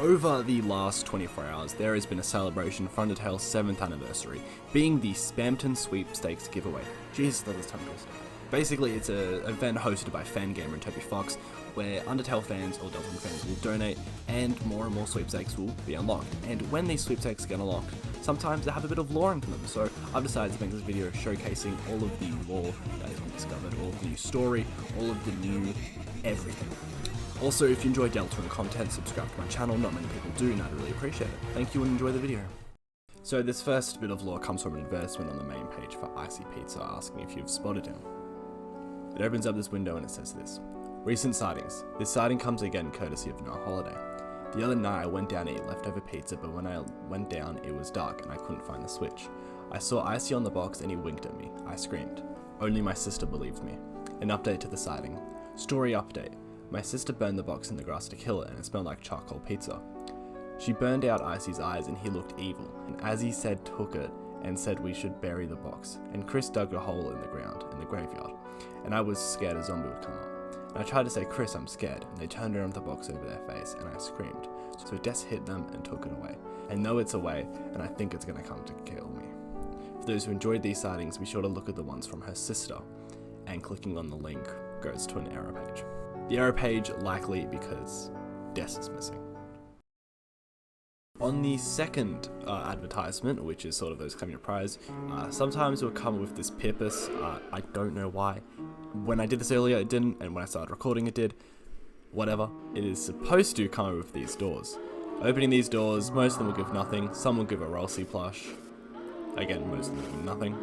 Over the last 24 hours, there has been a celebration for Undertale's 7th anniversary, being the Spamton Sweepstakes giveaway. Jesus, that is tongue twister. Basically, it's an event hosted by Fangamer and Toby Fox, where Undertale fans or Deltarune fans will donate, and more sweepstakes will be unlocked. And when these sweepstakes get unlocked, sometimes they have a bit of lore into them, so I've decided to make this video showcasing all of the lore that has been discovered, all of the new story, all of the new everything. Also, if you enjoy Deltarune content, subscribe to my channel. Not many people do, and I'd really appreciate it. Thank you and enjoy the video. So this first bit of lore comes from an advertisement on the main page for Icy Pizza asking if you've spotted him. It opens up this window and it says this. Recent sightings. This sighting comes again courtesy of No Holiday. The other night I went down to eat leftover pizza, but when I went down it was dark and I couldn't find the switch. I saw Icy on the box and he winked at me. I screamed. Only my sister believed me. An update to the sighting. Story update. My sister burned the box in the grass to kill it and it smelled like charcoal pizza. She burned out Icy's eyes and he looked evil, and as he said took it and said we should bury the box, and Kris dug a hole in the ground in the graveyard, and I was scared a zombie would come up. And I tried to say, Kris, I'm scared, and they turned around with the box over their face and I screamed. So Des hit them and took it away. And know it's away and I think it's gonna come to kill me. For those who enjoyed these sightings, be sure to look at the ones from her sister, and clicking on the link goes to an error page. The error page likely because Des is missing. On the second advertisement, which is sort of those coming to prize, sometimes it will come with this Pipis. I don't know why. When I did this earlier it didn't, and when I started recording it did. Whatever. It is supposed to come with these doors. Opening these doors, most of them will give nothing. Some will give a Ralsei plush. Again, most of them will give nothing.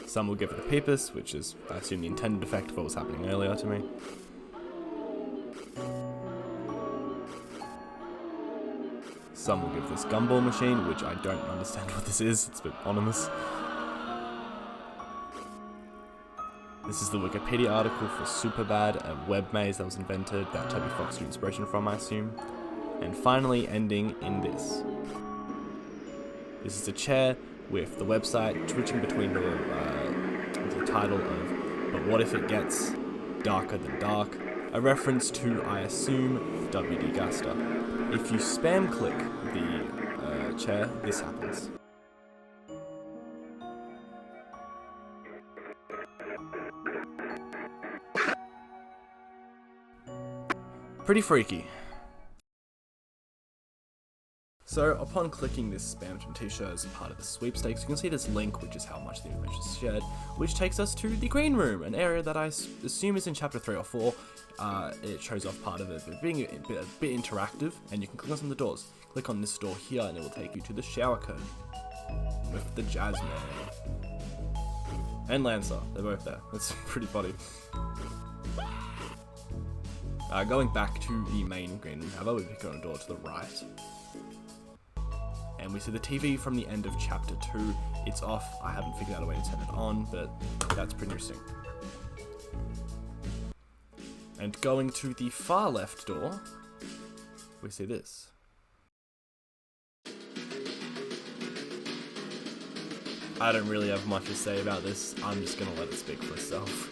Some will give it a Pipis, which is, I assume, the intended effect of what was happening earlier to me. Some will give this gumball machine, which I don't understand what this is, it's a bit ominous. This is the Wikipedia article for Superbad, a web maze that was invented that Toby Fox drew inspiration from, I assume. And finally ending in this. This is a chair with the website switching between the title of But What If It Gets Darker Than Dark, a reference to, I assume, W.D. Gaster. If you spam click the chair, this happens. Pretty freaky. So upon clicking this Spamton t-shirt as a part of the sweepstakes, you can see this link, which is how much the information is shared, which takes us to the green room, an area that I assume is in chapter 3 or 4. It shows off part of it, but being a bit interactive, and you can click on some of the doors. Click on this door here and it will take you to the shower curtain with the Jasmine and Lancer. They're both there. That's pretty funny. Going back to the main green room, however, we pick on a door to the right. And we see the TV from the end of chapter 2. It's off. I haven't figured out a way to turn it on, but that's pretty interesting. And going to the far left door, we see this. I don't really have much to say about this. I'm just gonna let it speak for itself.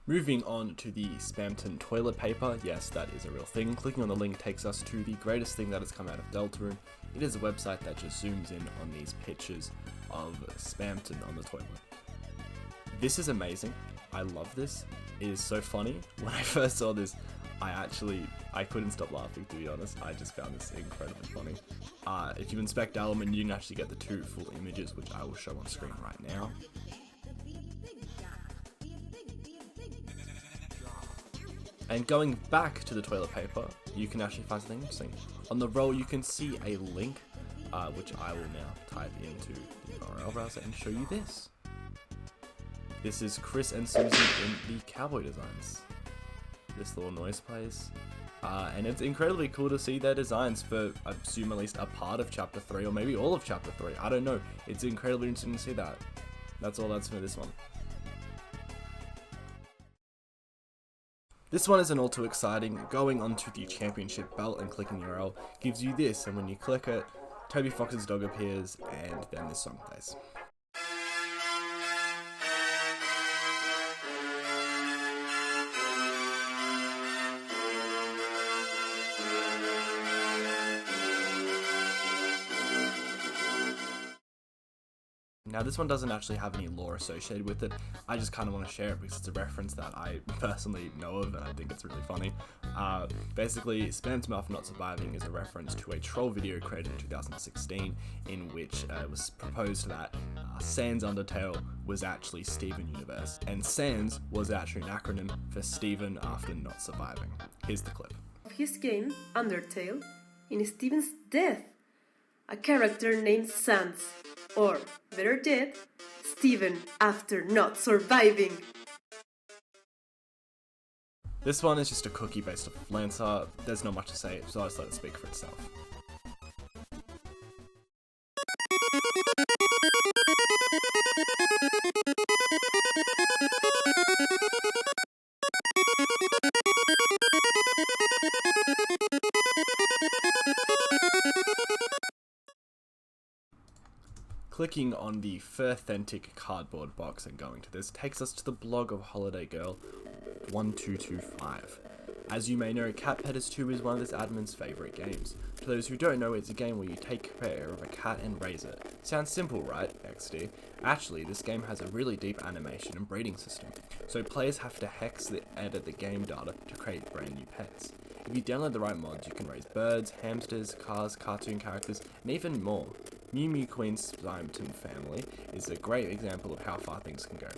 Moving on to the Spamton toilet paper, yes, that is a real thing. Clicking on the link takes us to the greatest thing that has come out of Deltarune. It is a website that just zooms in on these pictures of Spamton on the toilet. This is amazing. I love this. It is so funny. When I first saw this, I couldn't stop laughing, to be honest. I just found this incredibly funny. If you inspect element, you can actually get the 2 full images, which I will show on screen right now. And going back to the toilet paper, you can actually find something interesting. On the roll, you can see a link, which I will now type into the URL browser and show you this. This is Kris and Susie in the Cowboy designs. This little noise plays. And it's incredibly cool to see their designs for, I assume, at least a part of chapter 3, or maybe all of chapter 3. I don't know. It's incredibly interesting to see that. That's all that's for this one. This one isn't all too exciting. Going onto the championship belt and clicking URL gives you this, and when you click it, Toby Fox's dog appears, and then this song plays. Now this one doesn't actually have any lore associated with it, I just kind of want to share it because it's a reference that I personally know of and I think it's really funny. Basically, Spamton Not Surviving is a reference to a troll video created in 2016 in which it was proposed that Sans Undertale was actually Steven Universe, and Sans was actually an acronym for Steven After Not Surviving. Here's the clip. Of his game, Undertale, in Steven's death, a character named Sans, or better yet, Steven After Not Surviving. This one is just a cookie based off of Lancer. There's not much to say, so I'll just let it speak for itself. Clicking on the Furthentic cardboard box and going to this takes us to the blog of Holiday Girl 1225. As you may know, Cat Petters 2 is one of this admin's favourite games. For those who don't know, it's a game where you take care of a cat and raise it. Sounds simple, right, XD? Actually, this game has a really deep animation and breeding system, so players have to edit the game data to create brand new pets. If you download the right mods, you can raise birds, hamsters, cars, cartoon characters, and even more. Mew Mew Queen's Spamton family is a great example of how far things can go.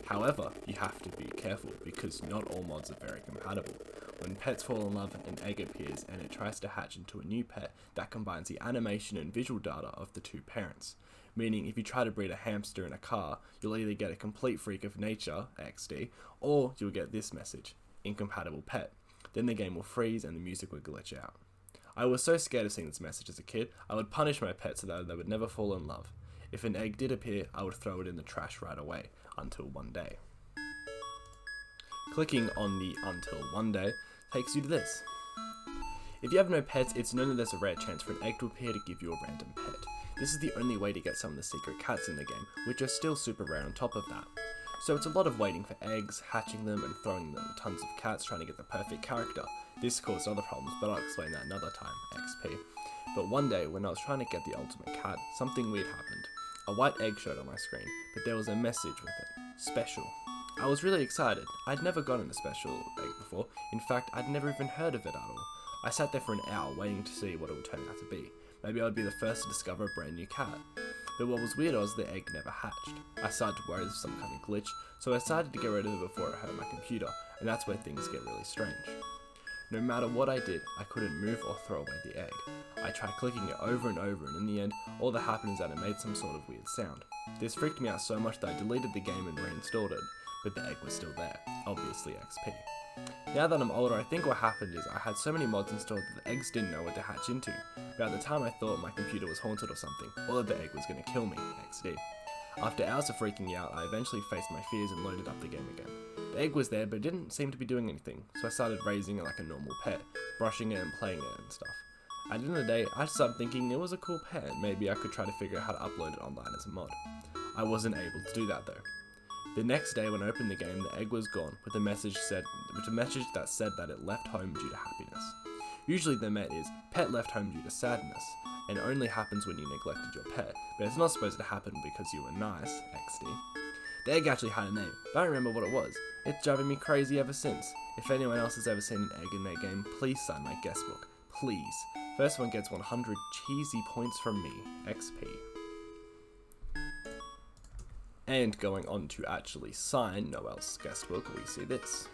However, you have to be careful because not all mods are very compatible. When pets fall in love, an egg appears and it tries to hatch into a new pet that combines the animation and visual data of the two parents. Meaning if you try to breed a hamster in a car, you'll either get a complete freak of nature, XD, or you'll get this message, incompatible pet. Then the game will freeze and the music will glitch out. I was so scared of seeing this message as a kid, I would punish my pet so that they would never fall in love. If an egg did appear, I would throw it in the trash right away, until one day. Clicking on the Until One Day takes you to this. If you have no pets, it's known that there's a rare chance for an egg to appear to give you a random pet. This is the only way to get some of the secret cats in the game, which are still super rare on top of that. So it's a lot of waiting for eggs, hatching them, and throwing them tons of cats trying to get the perfect character. This caused other problems, but I'll explain that another time, XP. But one day, when I was trying to get the ultimate cat, something weird happened. A white egg showed on my screen, but there was a message with it. Special. I was really excited. I'd never gotten a special egg before. In fact, I'd never even heard of it at all. I sat there for an hour waiting to see what it would turn out to be. Maybe I would be the first to discover a brand new cat. But what was weird was the egg never hatched. I started to worry this was some kind of glitch, so I decided to get rid of it before it hurt my computer, and that's where things get really strange. No matter what I did, I couldn't move or throw away the egg. I tried clicking it over and over, and in the end, all that happened is that it made some sort of weird sound. This freaked me out so much that I deleted the game and reinstalled it, but the egg was still there, obviously XP. Now that I'm older, I think what happened is I had so many mods installed that the eggs didn't know what to hatch into, but at the time I thought my computer was haunted or something, or that the egg was going to kill me, XD. After hours of freaking out, I eventually faced my fears and loaded up the game again. The egg was there, but it didn't seem to be doing anything, so I started raising it like a normal pet, brushing it and playing it and stuff. At the end of the day, I started thinking it was a cool pet, and maybe I could try to figure out how to upload it online as a mod. I wasn't able to do that though. The next day when I opened the game, the egg was gone, with a message that said that it left home due to happiness. Usually the met is, pet left home due to sadness, and it only happens when you neglected your pet, but it's not supposed to happen because you were nice, XD. The egg actually had a name, but I don't remember what it was. It's driving me crazy ever since. If anyone else has ever seen an egg in their game, please sign my guest book. Please. First one gets 100 cheesy points from me, XP. And going on to actually sign Noelle's guest book, we see this.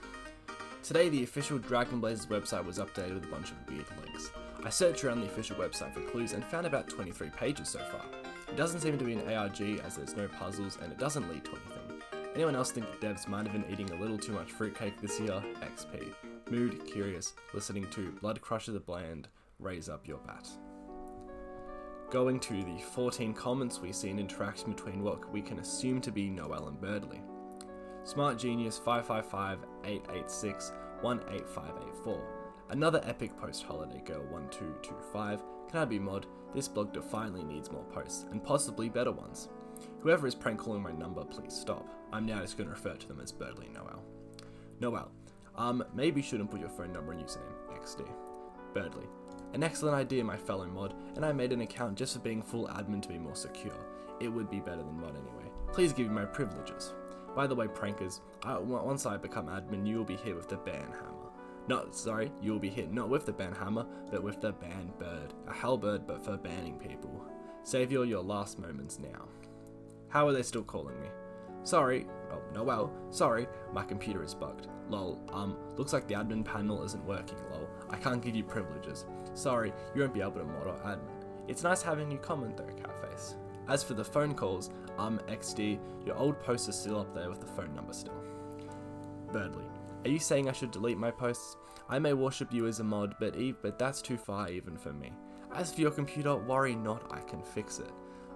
Today, the official Dragon Blazers website was updated with a bunch of weird links. I searched around the official website for clues and found about 23 pages so far. It doesn't seem to be an ARG as there's no puzzles and it doesn't lead to anything. Anyone else think the devs might have been eating a little too much fruitcake this year? XP. Mood, curious, listening to Blood Crusher the Bland, raise up your bat. Going to the 14 comments, we see an interaction between what we can assume to be Noelle and Birdley. Smart Genius 555-886-18584. Another epic post Holiday Girl 1225. Can I be mod? This blog definitely needs more posts, and possibly better ones. Whoever is prank calling my number, please stop. I'm now just going to refer to them as Birdley and Noelle. Noelle. Maybe shouldn't put your phone number and username. XD. Birdley. An excellent idea, my fellow mod, and I made an account just for being full admin to be more secure. it would be better than mod anyway. Please give me my privileges. By the way, prankers, once I become admin, you will be hit with the ban hammer. You will be hit not with the ban hammer, but with the ban bird. A hellbird, but for banning people. Save your last moments now. How are they still calling me? Sorry, Noelle, sorry, my computer is bugged. Lol, looks like the admin panel isn't working, lol. I can't give you privileges. Sorry, you won't be able to mod or admin. It's nice having you comment though, Catface. As for the phone calls, XD, your old post is still up there with the phone number still. Birdly, are you saying I should delete my posts? I may worship you as a mod, but that's too far even for me. As for your computer, worry not, I can fix it.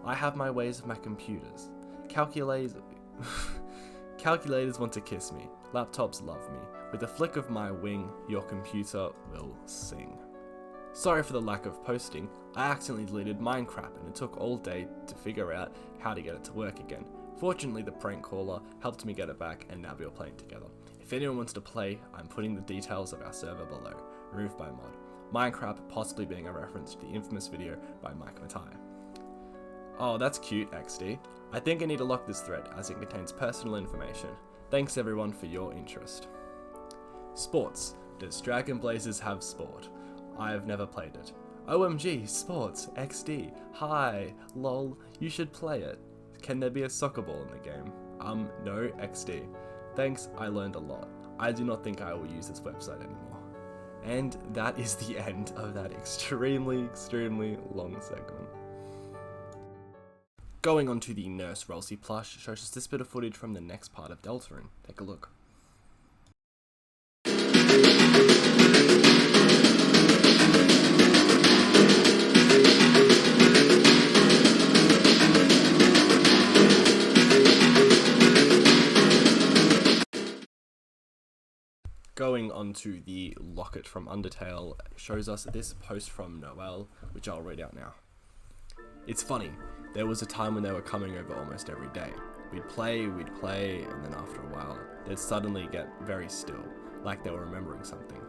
I have my ways of my computers. Calculators want to kiss me. Laptops love me. With a flick of my wing, your computer will sing. Sorry for the lack of posting. I accidentally deleted Minecraft and it took all day to figure out how to get it to work again. Fortunately, the prank caller helped me get it back and now we are playing together. If anyone wants to play, I'm putting the details of our server below. Removed by mod. Minecraft possibly being a reference to the infamous video by Mike Matai. Oh, that's cute, XD. I think I need to lock this thread as it contains personal information. Thanks everyone for your interest. Sports. Does Dragon Blazers have sport? I have never played it. OMG, sports, XD, hi, lol, you should play it. Can there be a soccer ball in the game? No, XD. Thanks, I learned a lot. I do not think I will use this website anymore. And that is the end of that extremely long segment. Going on to the Nurse Ralsei plush shows us this bit of footage from the next part of Deltarune. Take a look. Going on to the Locket from Undertale shows us this post from Noelle, which I'll read out now. It's funny, there was a time when they were coming over almost every day. We'd play, and then after a while, they'd suddenly get very still, like they were remembering something.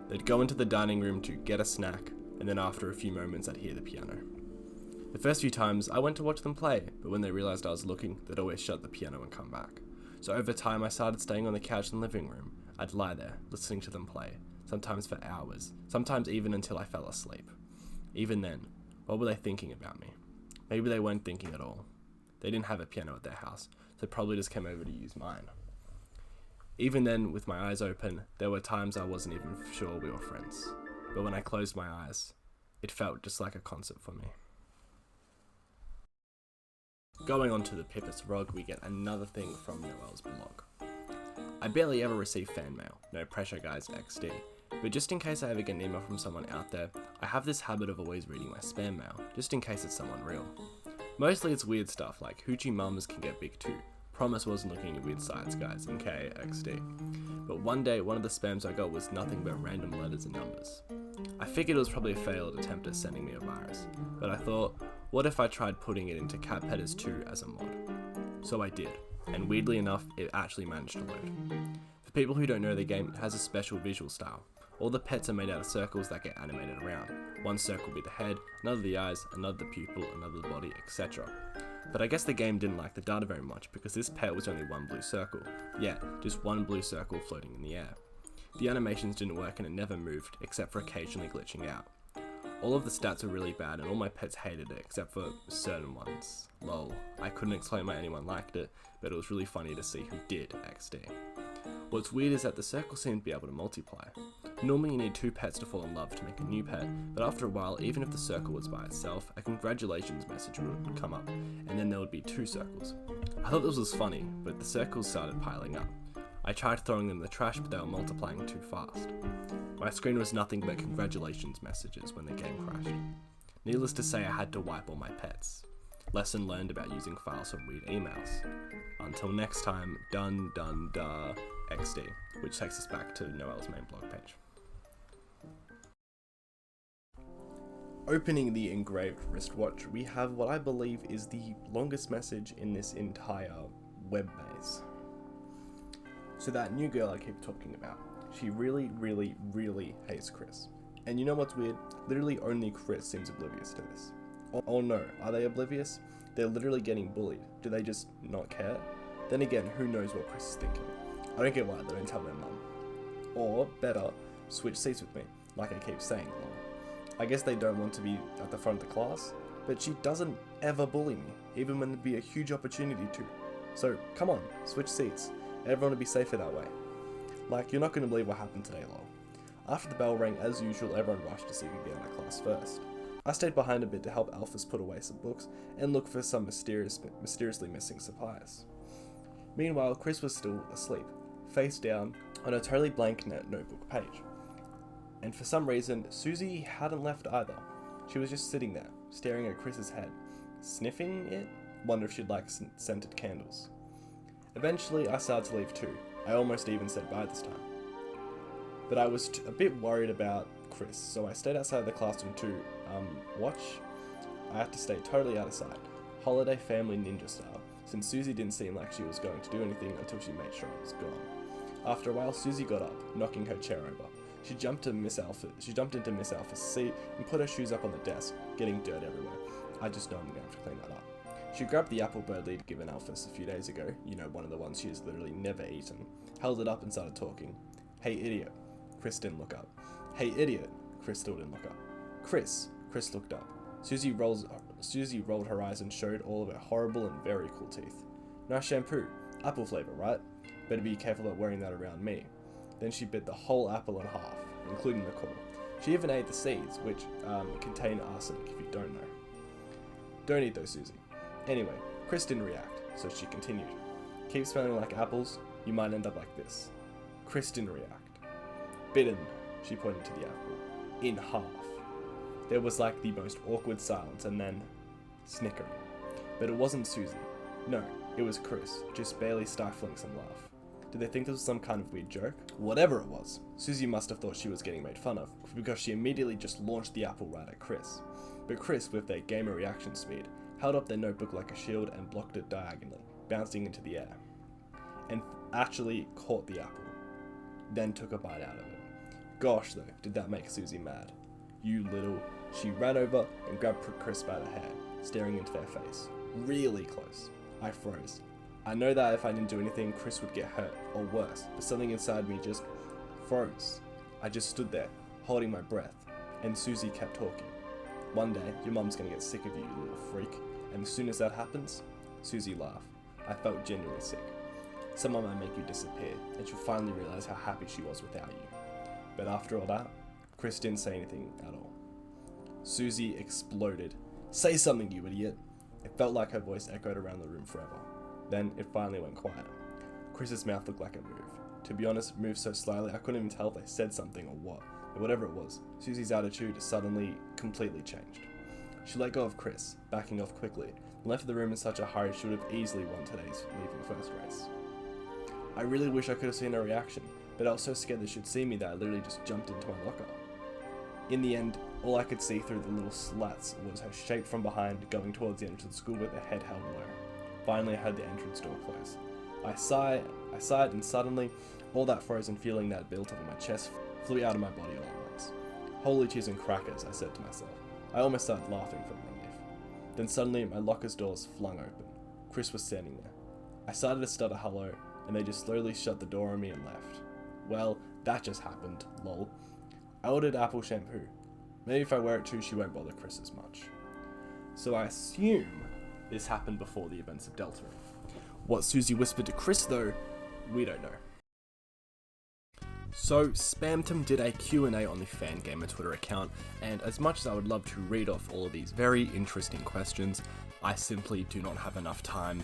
They'd go into the dining room to get a snack, and then after a few moments I'd hear the piano. The first few times, I went to watch them play, but when they realised I was looking, they'd always shut the piano and come back. So over time I started staying on the couch in the living room. I'd lie there, listening to them play, sometimes for hours, sometimes even until I fell asleep. Even then, what were they thinking about me? Maybe they weren't thinking at all. They didn't have a piano at their house, so probably just came over to use mine. Even then, with my eyes open, there were times I wasn't even sure we were friends. But when I closed my eyes, it felt just like a concert for me. Going on to the Pipis Rug, we get another thing from Noelle's blog. I barely ever receive fan mail, no pressure guys XD, but just in case I ever get an email from someone out there, I have this habit of always reading my spam mail, just in case it's someone real. Mostly it's weird stuff like hoochie mums can get big too, promise wasn't looking at weird sites guys, and KXD. But one day, one of the spams I got was nothing but random letters and numbers. I figured it was probably a failed attempt at sending me a virus, but I thought, what if I tried putting it into Cat Petters 2 as a mod? So I did, and weirdly enough, it actually managed to load. For people who don't know the game, it has a special visual style. All the pets are made out of circles that get animated around. One circle will be the head, another the eyes, another the pupil, another the body, etc. But I guess the game didn't like the data very much because this pet was only one blue circle. Yeah, just one blue circle floating in the air. The animations didn't work and it never moved, except for occasionally glitching out. All of the stats were really bad and all my pets hated it except for certain ones. Lol, I couldn't explain why anyone liked it, but it was really funny to see who did XD. What's weird is that the circles seem to be able to multiply. Normally you need 2 pets to fall in love to make a new pet, but after a while, even if the circle was by itself, a congratulations message would come up, and then there would be 2 circles. I thought this was funny, but the circles started piling up. I tried throwing them in the trash, but they were multiplying too fast. My screen was nothing but congratulations messages when the game crashed. Needless to say, I had to wipe all my pets. Lesson learned about using files from weird emails. Until next time, dun dun da XD, which takes us back to Noelle's main blog page. Opening the engraved wristwatch, we have what I believe is the longest message in this entire web maze. So that new girl I keep talking about, she really hates Kris. And you know what's weird? Literally only Kris seems oblivious to this. Oh no, are they oblivious? They're literally getting bullied. Do they just not care? Then again, who knows what Kris is thinking? I don't get why they don't tell their mum. Or, better, switch seats with me, like I keep saying, lol. I guess they don't want to be at the front of the class, but she doesn't ever bully me, even when there'd be a huge opportunity to. So, come on, switch seats. Everyone would be safer that way. Like, you're not going to believe what happened today, lol. After the bell rang, as usual, everyone rushed to see who could get out of class first. I stayed behind a bit to help Alphys put away some books and look for some mysteriously missing supplies. Meanwhile, Kris was still asleep, face down, on a totally blank notebook page. And for some reason, Susie hadn't left either. She was just sitting there, staring at Kris's head, sniffing it. Wonder if she'd like scented candles. Eventually, I started to leave too. I almost even said bye this time. But I was a bit worried about Kris, so I stayed outside the classroom to watch. I had to stay totally out of sight, holiday family ninja style, since Susie didn't seem like she was going to do anything until she made sure I was gone. After a while, Susie got up, knocking her chair over. She jumped into Miss Alphys' seat and put her shoes up on the desk, getting dirt everywhere. I just know I'm gonna have to clean that up. She grabbed the apple bird lead given Alphys a few days ago, you know, one of the ones she has literally never eaten, held it up and started talking. Hey idiot. Kris didn't look up. Hey idiot. Kris still didn't look up. Kris looked up. Susie rolled her eyes and showed all of her horrible and very cool teeth. Nice shampoo. Apple flavor, right? Better be careful about wearing that around me. Then she bit the whole apple in half, including the core. She even ate the seeds, which contain arsenic if you don't know. Don't eat those, Susie. Anyway, Kris didn't react, so she continued. Keep smelling like apples, you might end up like this. Kris didn't react. Bitten, she pointed to the apple, in half. There was like the most awkward silence and then snickering. But it wasn't Susie. No, it was Kris, just barely stifling some laugh. Did they think this was some kind of weird joke? Whatever it was, Susie must have thought she was getting made fun of, because she immediately just launched the apple right at Kris. But Kris, with their gamer reaction speed, held up their notebook like a shield and blocked it diagonally, bouncing into the air. And actually caught the apple. Then took a bite out of it. Gosh though, did that make Susie mad. You little... She ran over and grabbed Kris by the hair, staring into their face. Really close. I froze. I know that if I didn't do anything, Kris would get hurt, or worse, but something inside me just froze. I just stood there, holding my breath, and Susie kept talking. One day, your mum's gonna get sick of you, you little freak. And as soon as that happens, Susie laughed. I felt genuinely sick. Someone might make you disappear, and she'll finally realize how happy she was without you. But after all that, Kris didn't say anything at all. Susie exploded. Say something, you idiot! It felt like her voice echoed around the room forever. Then it finally went quiet. Kris's mouth looked like it moved. To be honest, it moved so slightly I couldn't even tell if they said something or what. But whatever it was, Susie's attitude suddenly completely changed. She let go of Kris, backing off quickly, and left the room in such a hurry she would have easily won today's leaving first race. I really wish I could have seen her reaction, but I was so scared that she'd see me that I literally just jumped into my locker. In the end, all I could see through the little slats was her shape from behind going towards the entrance of the school with her head held low. Finally, I heard the entrance door close. I sighed, and suddenly, all that frozen feeling that built up in my chest flew out of my body all at once. Holy cheese and crackers, I said to myself. I almost started laughing from relief. Then suddenly, my locker's doors flung open. Kris was standing there. I started to stutter hello, and they just slowly shut the door on me and left. Well, that just happened, lol. I ordered apple shampoo. Maybe if I wear it too, she won't bother Kris as much. So I assume this happened before the events of deltarune. What Susie whispered to Kris though, we don't know. So Spamton did a Q&A on the Fangamer Twitter account, and as much as I would love to read off all of these very interesting questions, I simply do not have enough time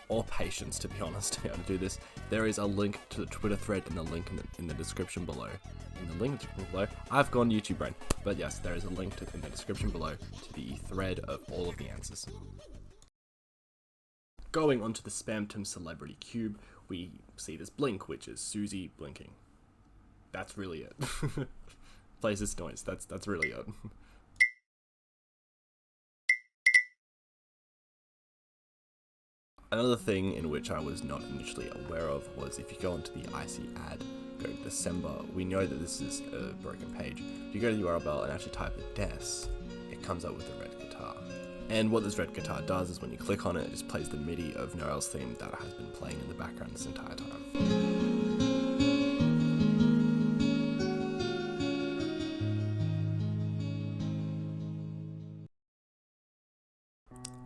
or patience, to be honest, to be able to do this. There is a link to the Twitter thread in the link in the description below. I've gone YouTube brain. But yes, there is a link in the description below to the thread of all of the answers. Going onto the Spamton Celebrity Cube, we see this blink, which is Susie blinking. That's really it. Plays this noise. That's really it. Another thing in which I was not initially aware of was if you go onto the IC ad, go to December, we know that this is a broken page. If you go to the URL bar and actually type a DES, it comes up with a red guitar. And what this red guitar does is when you click on it, it just plays the MIDI of Noelle's theme that has been playing in the background this entire time.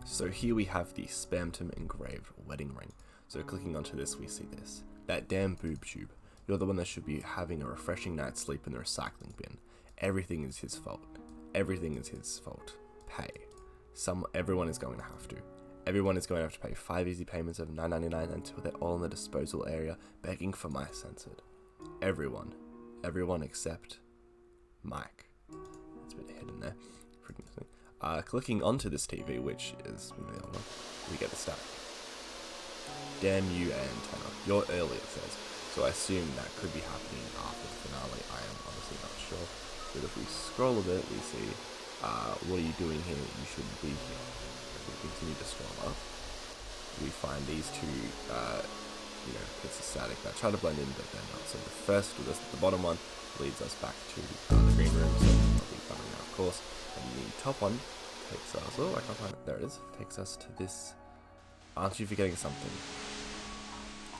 So here we have the Spamton Engraved wedding ring. So clicking onto this, we see this. That damn boob tube. You're the one that should be having a refreshing night's sleep in the recycling bin. Everything is his fault. Everything is his fault. Pay. Everyone is going to have to. Everyone is going to have to pay 5 easy payments of $9.99 until they're all in the disposal area begging for my censored. Everyone. Everyone except Mike. It's a bit hidden there. Clicking onto this TV, which is the other one, we get the static. Damn you, antenna. You're early, it says. So I assume that could be happening after the finale. I am honestly not sure. But if we scroll a bit, we see, what are you doing here? You shouldn't be here. If we continue to scroll up, we find these two, bits of static that try to blend in, but they're not. So the bottom one leads us back to the green room, so we'll be coming out, of course. And the top one takes us, I can't find it, there it is, takes us to this, aren't you forgetting something?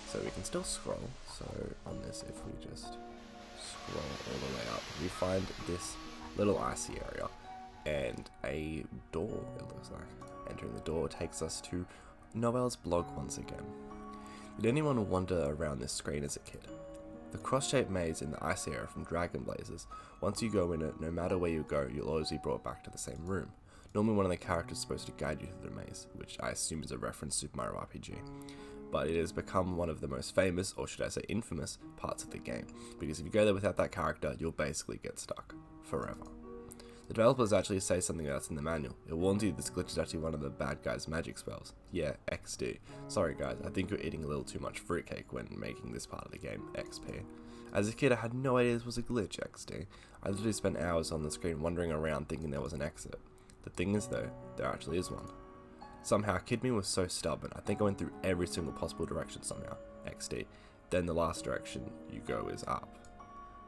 So we can still scroll, so on this, if we just scroll all the way up, we find this little icy area, and a door, it looks like. Entering the door takes us to Noelle's blog once again. Did anyone wander around this screen as a kid? The cross-shaped maze in the ice area from Dragon Blazers, once you go in it, no matter where you go, you'll always be brought back to the same room. Normally one of the characters is supposed to guide you through the maze, which I assume is a reference to Super Mario RPG. But it has become one of the most famous, or should I say infamous, parts of the game, because if you go there without that character, you'll basically get stuck. Forever. The developers actually say something that's in the manual. It warns you this glitch is actually one of the bad guy's magic spells. Yeah, XD. Sorry guys, I think you're eating a little too much fruitcake when making this part of the game, XP. As a kid, I had no idea this was a glitch, XD. I literally spent hours on the screen wandering around thinking there was an exit. The thing is though, there actually is one. Somehow, Kid Me was so stubborn, I think I went through every single possible direction somehow, XD. Then the last direction you go is up.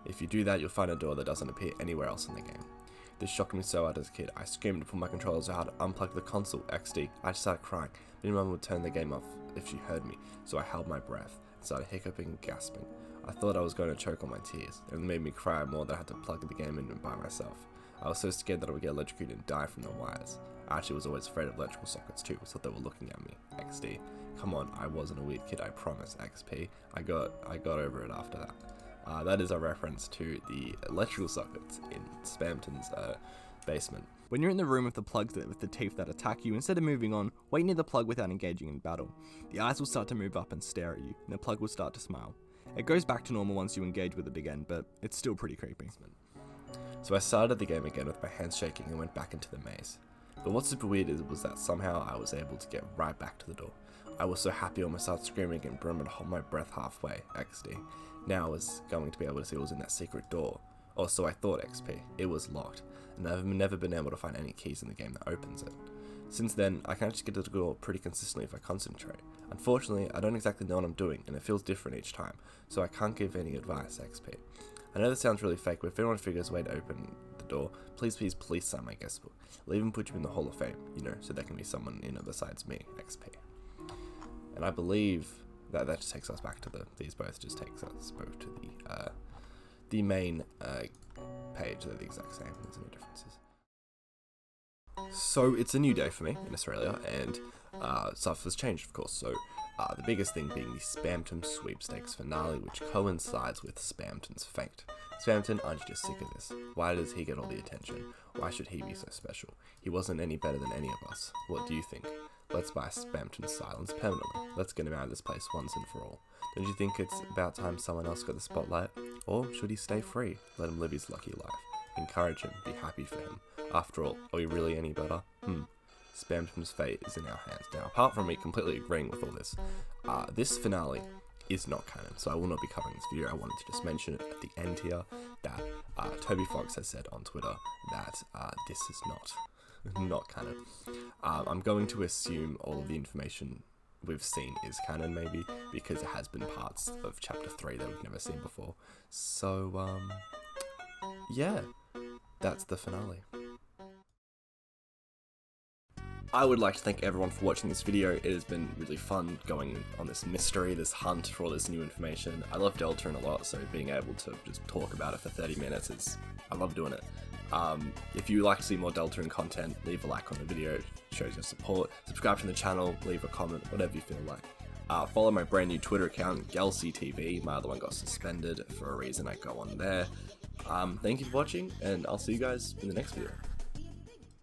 If you do that, you'll find a door that doesn't appear anywhere else in the game. This shocked me so hard as a kid. I screamed to pull my controllers out, unplug the console, XD. I just started crying. My mum would turn the game off if she heard me, so I held my breath and started hiccuping and gasping. I thought I was going to choke on my tears, and it made me cry more than I had to plug the game in by myself. I was so scared that I would get electrocuted and die from the wires. I actually was always afraid of electrical sockets too, so they were looking at me, XD. Come on, I wasn't a weird kid, I promise, XP. I got over it after that. That is a reference to the electrical sockets in Spamton's basement. When you're in the room with the plugs with the teeth that attack you, instead of moving on, wait near the plug without engaging in battle. The eyes will start to move up and stare at you, and the plug will start to smile. It goes back to normal once you engage with it again, but it's still pretty creepy. So I started the game again with my hands shaking and went back into the maze. But what's super weird was that somehow I was able to get right back to the door. I was so happy I almost started screaming and Brum and hold my breath halfway, XD. Now I was going to be able to see what was in that secret door. Or so I thought, XP. It was locked, and I've never been able to find any keys in the game that opens it. Since then, I can actually get to the door pretty consistently if I concentrate. Unfortunately, I don't exactly know what I'm doing, and it feels different each time, so I can't give any advice, XP. I know this sounds really fake, but if anyone figures a way to open the door, please sign my guest book. I'll even put you in the Hall of Fame, so there can be someone in it besides me, XP. And I believe that just takes us back to these both just takes us both to the main page. They're the exact same, there's no differences. So it's a new day for me in Australia, and stuff has changed, of course. So the biggest thing being the Spamton Sweepstakes finale, which coincides with Spamton's fate. Spamton, aren't you just sick of this? Why does he get all the attention? Why should he be so special? He wasn't any better than any of us. What do you think? Let's buy Spamton's silence permanently. Let's get him out of this place once and for all. Don't you think it's about time someone else got the spotlight? Or should he stay free? Let him live his lucky life. Encourage him. Be happy for him. After all, are we really any better? Spamton's fate is in our hands. Now, apart from me completely agreeing with all this, this finale is not canon, so I will not be covering this video. I wanted to just mention it at the end here, that Toby Fox has said on Twitter that this is not canon. I'm going to assume all of the information we've seen is canon, maybe, because it has been parts of Chapter 3 that we've never seen before. So, yeah, that's the finale. I would like to thank everyone for watching this video. It has been really fun going on this mystery, this hunt for all this new information. I love deltarune a lot, so being able to just talk about it for 30 minutes I love doing it. If you like to see more deltarune content, leave a like on the video, it shows your support. Subscribe to the channel, leave a comment, whatever you feel like. Follow my brand new Twitter account, GalCTV. My other one got suspended for a reason. I go on there. Thank you for watching, and I'll see you guys in the next video.